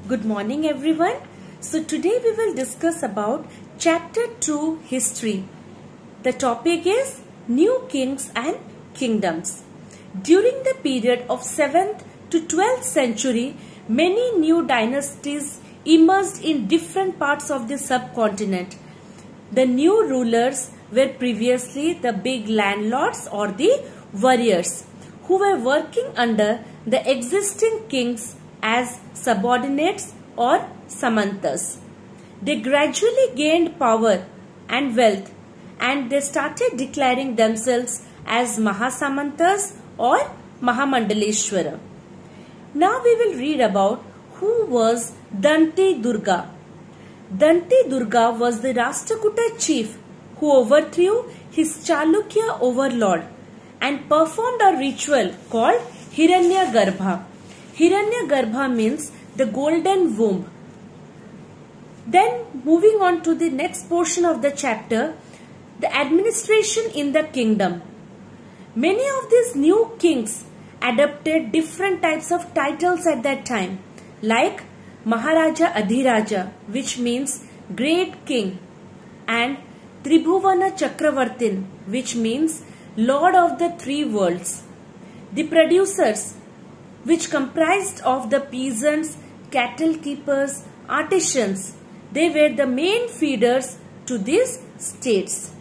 Good morning everyone. So today we will discuss about chapter 2 history. The topic is new kings and kingdoms. During the period of 7th to 12th century, many new dynasties emerged in different parts of the subcontinent. The new rulers were previously the big landlords or the warriors who were working under the existing kings as subordinates or samantas. They gradually gained power and wealth and they started declaring themselves as Mahasamantas or Mahamandaleshwara. Now we will read about who was Danti Durga. Danti Durga was the Rashtrakuta chief who overthrew his Chalukya overlord and performed a ritual called Hiranyagarbha. Hiranyagarbha means the golden womb. Then moving on to the next portion of the chapter, the administration in the kingdom. Many of these new kings adopted different types of titles at that time, like Maharaja Adhiraja, which means great king, and Tribhuvana Chakravartin, which means Lord of the three worlds. The producers, which comprised of the peasants, cattle keepers, artisans, they were the main feeders to these states.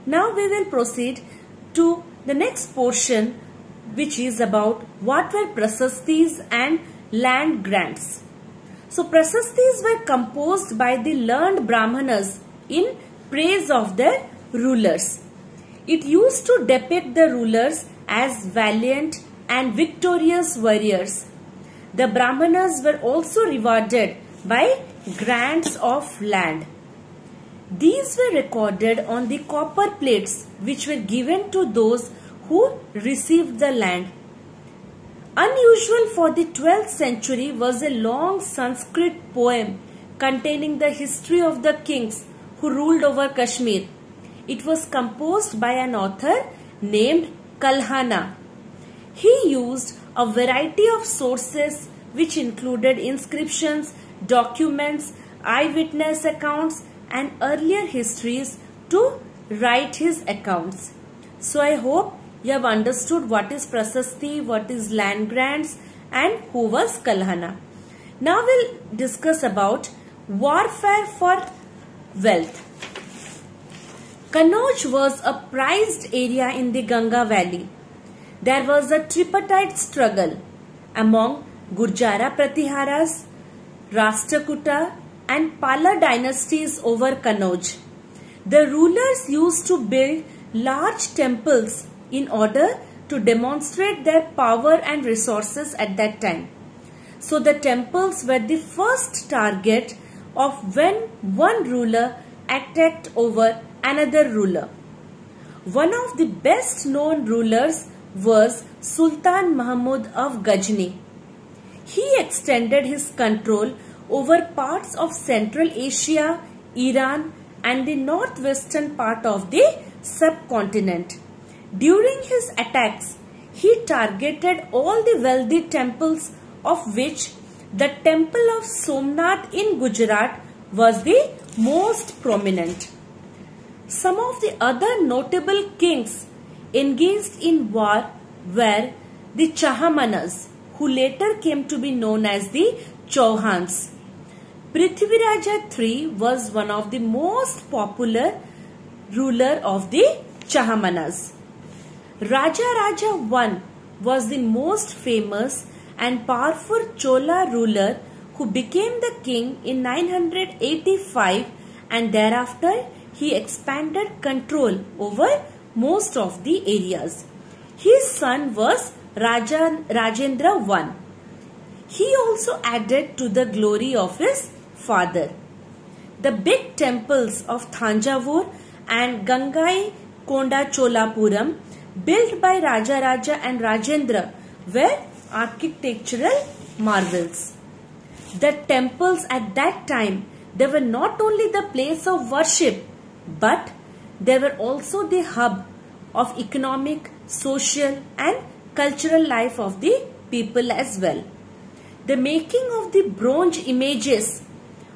Now we will proceed to the next portion, which is about what were prasastis and land grants. So prasastis were composed by the learned brahmanas in praise of their rulers. It used to depict the rulers as valiant and victorious warriors. The brahmanas were also rewarded by grants of land. These were recorded on the copper plates which were given to those who received the land. Unusual for the 12th century was a long Sanskrit poem containing the history of the kings who ruled over Kashmir. It was composed by an author named Kalhana. He used a variety of sources which included inscriptions, documents, eyewitness accounts and earlier histories to write his accounts. So I hope you have understood what is prasasti, what is land grants and who was Kalhana. Now we'll discuss about warfare for wealth. Kannauj was a prized area in the Ganga valley. There was a tripartite struggle among Gurjara Pratiharas, Rashtrakuta and Pala dynasties over Kannauj. The rulers used to build large temples in order to demonstrate their power and resources at that time. So the temples were the first target of when one ruler attacked over another ruler. One of the best known rulers was Sultan Mahmud of Ghazni. He extended his control over parts of Central Asia, Iran and the northwestern part of the subcontinent. During his attacks, he targeted all the wealthy temples, of which the temple of Somnath in Gujarat was the most prominent. Some of the other notable kings engaged in war were the Chahamanas, who later came to be known as the Chauhans. Prithviraja III was one of the most popular ruler of the Chahamanas. Raja Raja I was the most famous and powerful Chola ruler who became the king in 985 and thereafter he expanded control over most of the areas. His son was Rajendra I. He also added to the glory of his father. The big temples of Thanjavur and Gangai Konda Cholapuram built by Raja Raja and Rajendra were architectural marvels. The temples at that time, they were not only the place of worship, but they were also the hub of economic, social and cultural life of the people as well. The making of the bronze images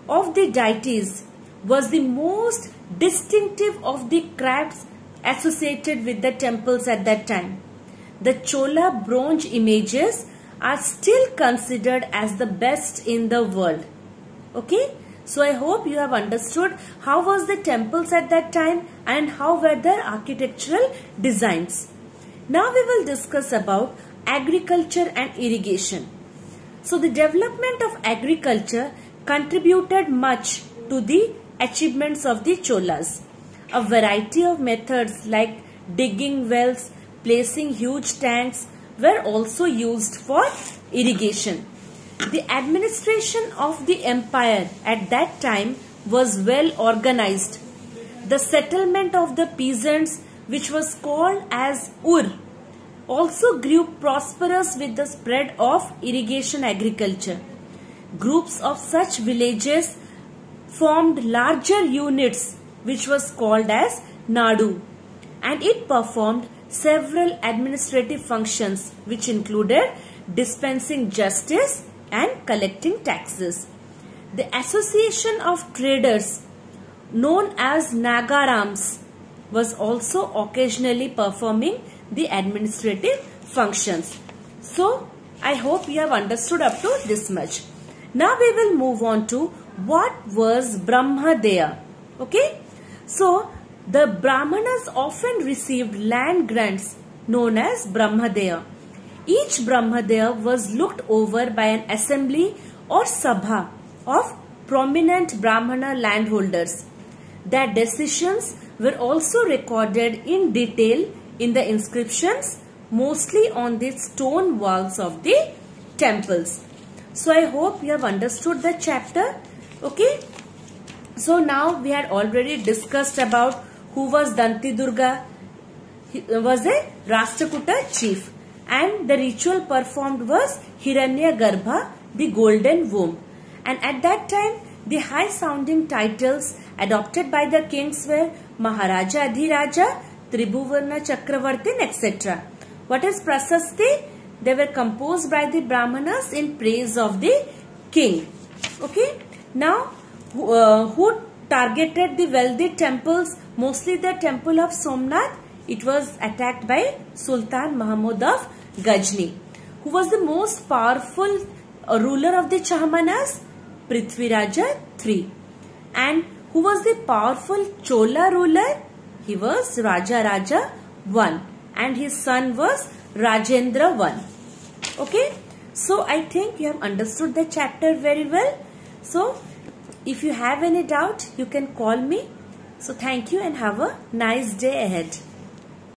of the deities was the most distinctive of the crafts associated with the temples at that time. The Chola bronze images are still considered as the best in the world. Okay, so I hope you have understood how was the temples at that time and how were their architectural designs. Now we will discuss about agriculture and irrigation. So the development of agriculture contributed much to the achievements of the Cholas. A variety of methods like digging wells, placing huge tanks were also used for irrigation. The administration of the empire at that time was well organized. The settlement of the peasants, which was called as Ur, also grew prosperous with the spread of irrigation agriculture. Groups of such villages formed larger units which was called as Nadu, and it performed several administrative functions which included dispensing justice and collecting taxes. The association of traders known as Nagarams was also occasionally performing the administrative functions. So I hope you have understood up to this much. Now we will move on to what was Brahmadeya. Okay, so the Brahmanas often received land grants known as Brahmadeya. Each Brahmadeya was looked over by an assembly or sabha of prominent Brahmana landholders. Their decisions were also recorded in detail in the inscriptions, mostly on the stone walls of the temples. So I hope you have understood the chapter. Okay. So now we had already discussed about who was Danti Durga. He was a Rashtrakuta chief, and the ritual performed was Hiranya Garbha, the golden womb. And at that time, the high sounding titles adopted by the kings were Maharaja Adhiraja, Tribhuvarna Chakravartin, etc. What is Prasasti? They were composed by the Brahmanas in praise of the king. Okay. Now, who targeted the wealthy temples? Mostly the temple of Somnath. It was attacked by Sultan Mahmud of Ghazni. Who was the most powerful ruler of the Chahmanas? Prithviraja III. And who was the powerful Chola ruler? He was Raja Raja I, and his son was Rajendra I. Okay, so I think you have understood the chapter very well. So if you have any doubt, you can call me. So thank you and have a nice day ahead.